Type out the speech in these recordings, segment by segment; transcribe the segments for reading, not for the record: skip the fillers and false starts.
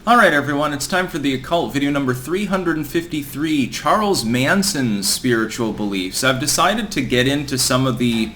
Alright everyone, it's time for the Occult video number 353, Charles Manson's spiritual beliefs. I've decided to get into some of the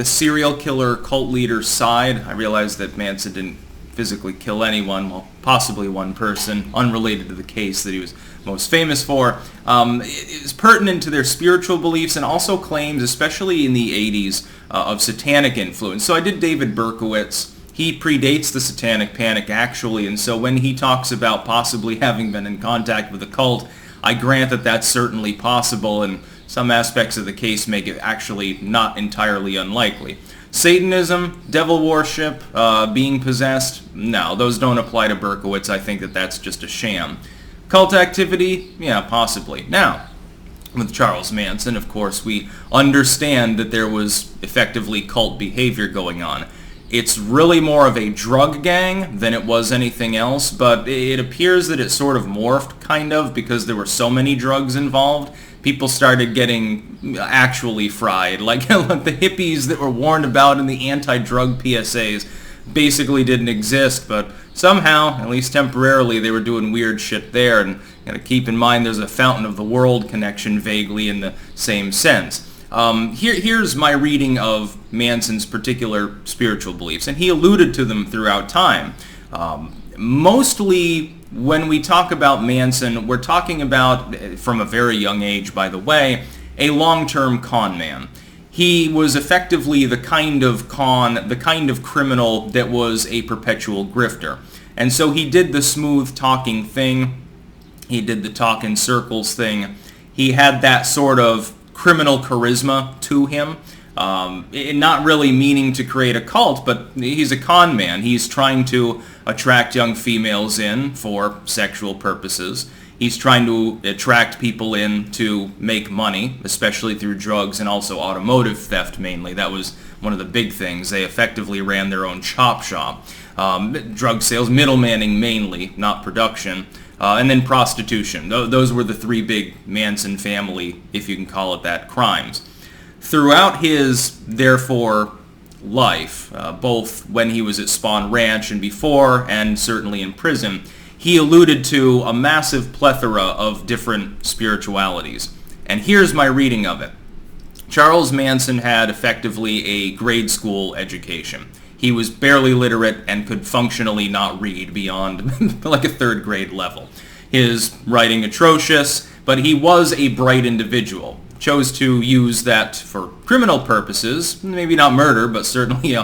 serial killer cult leader side. I realize that Manson didn't physically kill anyone, well, possibly one person, unrelated to the case that he was most famous for. It's pertinent to their spiritual beliefs and also claims, especially in the 80s, of satanic influence. So I did David Berkowitz. He predates the Satanic Panic, actually, and so when he talks about possibly having been in contact with a cult, I grant that that's certainly possible, and some aspects of the case make it actually not entirely unlikely. Satanism, devil worship, being possessed, no, those don't apply to Berkowitz. I think that that's just a sham. Cult activity, yeah, possibly. Now, with Charles Manson, of course, we understand that there was effectively cult behavior going on. It's really more of a drug gang than it was anything else, but it appears that it sort of morphed, kind of, because there were so many drugs involved. People started getting actually fried. Like the hippies that were warned about in the anti-drug PSAs basically didn't exist, but somehow, at least temporarily, they were doing weird shit there. And you gotta keep in mind there's a Fountain of the World connection vaguely in the same sense. Here's my reading of Manson's particular spiritual beliefs, and he alluded to them throughout time. Mostly, when we talk about Manson, we're talking about, from a very young age, by the way, a long-term con man. He was effectively the kind of criminal that was a perpetual grifter. And so he did the smooth talking thing. He did the talk in circles thing. He had that sort of criminal charisma to him, not really meaning to create a cult, but he's a con man. He's trying to attract young females in for sexual purposes. He's trying to attract people in to make money, especially through drugs and also automotive theft mainly. That was one of the big things. They effectively ran their own chop shop. Drug sales, middlemaning mainly, not production. And then prostitution. Those were the three big Manson family, if you can call it that, crimes. Throughout his, therefore, life, both when he was at Spawn Ranch and before, and certainly in prison, he alluded to a massive plethora of different spiritualities. And here's my reading of it. Charles Manson had effectively a grade school education. He was barely literate and could functionally not read beyond like a third grade level. His writing atrocious, but he was a bright individual. Chose to use that for criminal purposes, maybe not murder, but certainly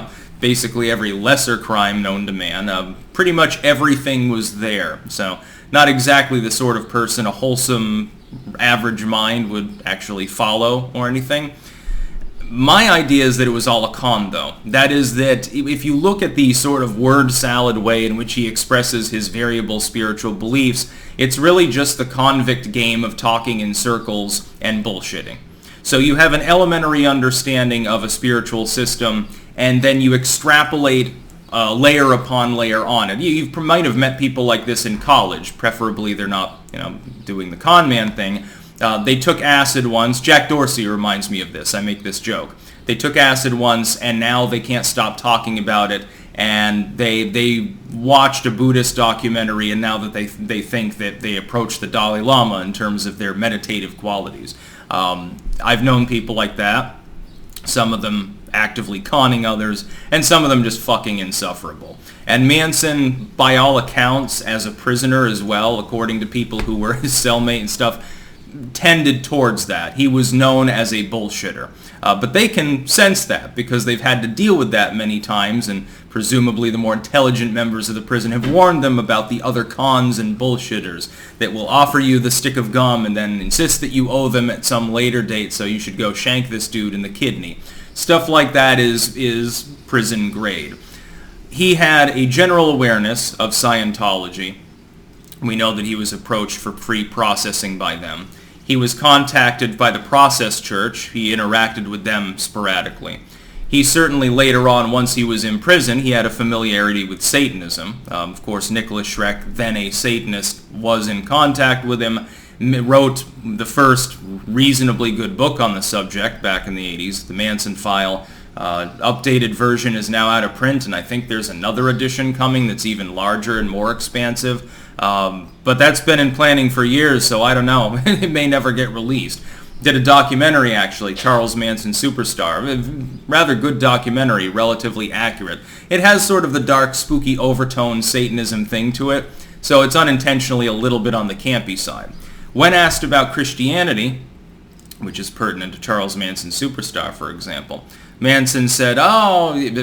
basically every lesser crime known to man. Pretty much everything was there. So not exactly the sort of person a wholesome average mind would actually follow or anything. My idea is that it was all a con, though. That is that if you look at the sort of word salad way in which he expresses his variable spiritual beliefs, it's really just the convict game of talking in circles and bullshitting. So you have an elementary understanding of a spiritual system, and then you extrapolate layer upon layer on it. You might have met people like this in college. Preferably they're not, doing the con man thing. They took acid once. Jack Dorsey reminds me of this. I make this joke. They took acid once, and now they can't stop talking about it. And they watched a Buddhist documentary, and now that they think that they approach the Dalai Lama in terms of their meditative qualities. I've known people like that. Some of them actively conning others, and some of them just fucking insufferable. And Manson, by all accounts, as a prisoner as well, according to people who were his cellmate and stuff, tended towards that. He was known as a bullshitter. But they can sense that because they've had to deal with that many times, and presumably the more intelligent members of the prison have warned them about the other cons and bullshitters that will offer you the stick of gum and then insist that you owe them at some later date, so you should go shank this dude in the kidney. Stuff like that is prison grade. He had a general awareness of Scientology. We know that he was approached for pre-processing by them. He was contacted by the Process Church. He interacted with them sporadically. He certainly later on, once he was in prison, he had a familiarity with Satanism. Of course, Nicholas Schreck, then a Satanist, was in contact with him, wrote the first reasonably good book on the subject back in the 80s, The Manson File. Updated version is now out of print, and I think there's another edition coming that's even larger and more expansive. But that's been in planning for years, so I don't know. It may never get released. Did a documentary, actually, Charles Manson Superstar. A rather good documentary, relatively accurate. It has sort of the dark, spooky overtone Satanism thing to it, so it's unintentionally a little bit on the campy side. When asked about Christianity, which is pertinent to Charles Manson Superstar, for example, Manson said,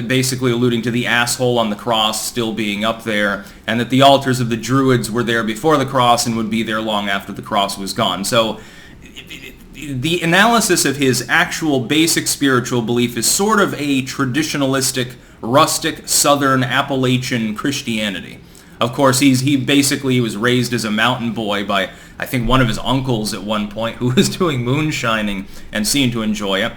basically alluding to the asshole on the cross still being up there, and that the altars of the Druids were there before the cross and would be there long after the cross was gone. So the analysis of his actual basic spiritual belief is sort of a traditionalistic, rustic, southern Appalachian Christianity. Of course, he basically was raised as a mountain boy by, I think, one of his uncles at one point who was doing moonshining and seemed to enjoy it.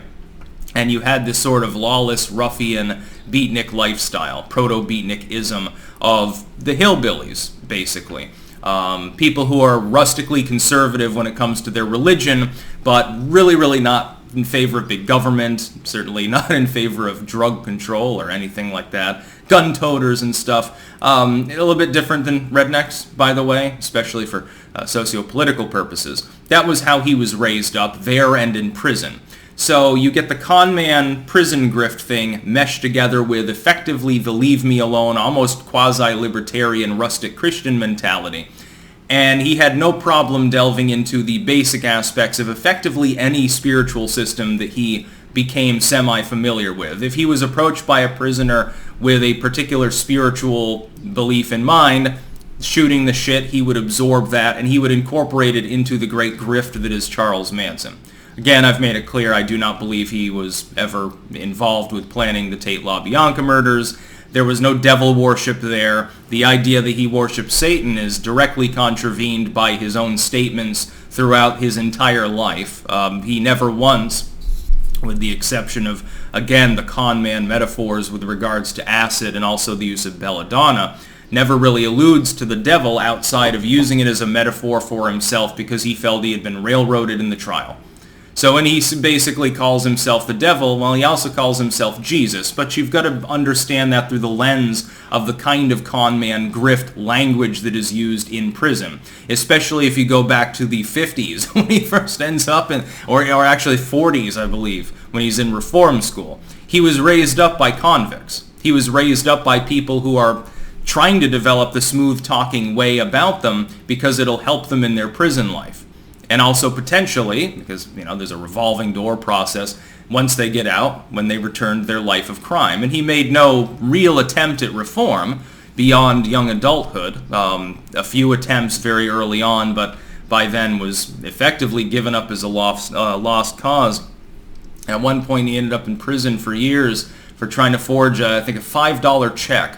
And you had this sort of lawless, ruffian, beatnik lifestyle, proto-beatnikism of the hillbillies, basically. People who are rustically conservative when it comes to their religion, but really, really not in favor of big government, certainly not in favor of drug control or anything like that. Gun toters and stuff. A little bit different than rednecks, by the way, especially for socio-political purposes. That was how he was raised up, there and in prison. So you get the con man prison grift thing meshed together with effectively the leave me alone, almost quasi-libertarian rustic Christian mentality. And he had no problem delving into the basic aspects of effectively any spiritual system that he became semi-familiar with. If he was approached by a prisoner with a particular spiritual belief in mind, shooting the shit, he would absorb that and he would incorporate it into the great grift that is Charles Manson. Again, I've made it clear I do not believe he was ever involved with planning the Tate LaBianca murders. There was no devil worship there. The idea that he worshipped Satan is directly contravened by his own statements throughout his entire life. He never once, with the exception of, again, the con man metaphors with regards to acid and also the use of belladonna, never really alludes to the devil outside of using it as a metaphor for himself because he felt he had been railroaded in the trial. So when he basically calls himself the devil, well, he also calls himself Jesus. But you've got to understand that through the lens of the kind of con man grift language that is used in prison. Especially if you go back to the 50s when he first ends up in, or actually 40s, I believe, when he's in reform school. He was raised up by convicts. He was raised up by people who are trying to develop the smooth talking way about them because it'll help them in their prison life. And also potentially, because there's a revolving door process, once they get out, when they return to their life of crime. And he made no real attempt at reform beyond young adulthood. A few attempts very early on, but by then was effectively given up as a lost cause. At one point he ended up in prison for years for trying to forge, I think, a $5 check.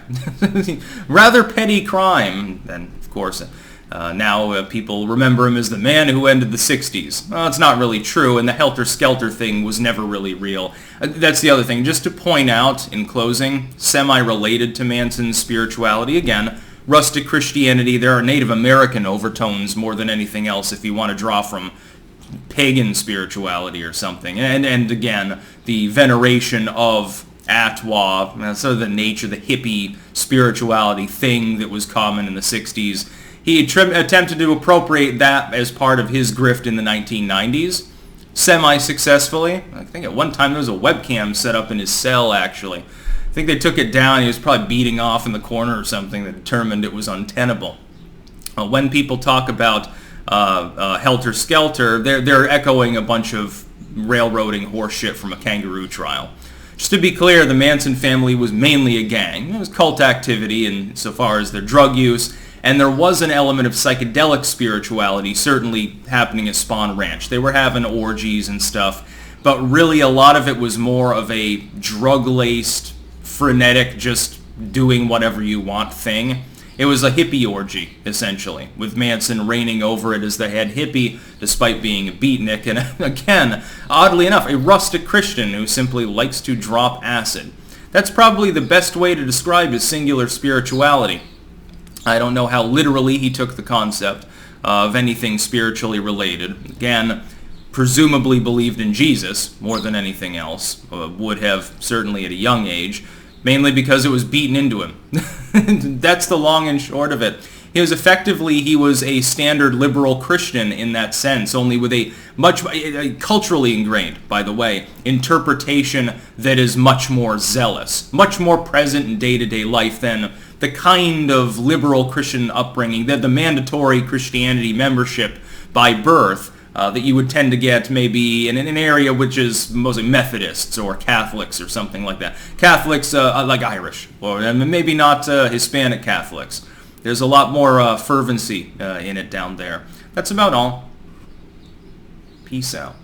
Rather petty crime. And of course, now people remember him as the man who ended the 60s. Well, it's not really true, and the helter-skelter thing was never really real. That's the other thing. Just to point out, in closing, semi-related to Manson's spirituality, again, rustic Christianity, there are Native American overtones more than anything else if you want to draw from pagan spirituality or something. And again, the veneration of Atwa, sort of the nature, the hippie spirituality thing that was common in the 60s. He attempted to appropriate that as part of his grift in the 1990s, semi-successfully. I think at one time there was a webcam set up in his cell, actually. I think they took it down. He was probably beating off in the corner or something that determined it was untenable. When people talk about helter-skelter, they're echoing a bunch of railroading horse shit from a kangaroo trial. Just to be clear, the Manson family was mainly a gang. It was cult activity insofar as their drug use, and there was an element of psychedelic spirituality certainly happening at Spawn Ranch. They were having orgies and stuff, but really a lot of it was more of a drug-laced, frenetic, just doing whatever you want thing. It was a hippie orgy, essentially, with Manson reigning over it as the head hippie, despite being a beatnik, and again, oddly enough, a rustic Christian who simply likes to drop acid. That's probably the best way to describe his singular spirituality. I don't know how literally he took the concept of anything spiritually related. Again, presumably believed in Jesus more than anything else, would have certainly at a young age, mainly because it was beaten into him. That's the long and short of it. he was a standard liberal Christian in that sense, only with a much culturally ingrained, by the way, interpretation that is much more zealous, much more present in day-to-day life than the kind of liberal Christian upbringing, that the mandatory Christianity membership by birth that you would tend to get maybe in an area which is mostly Methodists or Catholics or something like that. Catholics like Irish, or maybe not Hispanic Catholics. There's a lot more fervency in it down there. That's about all. Peace out.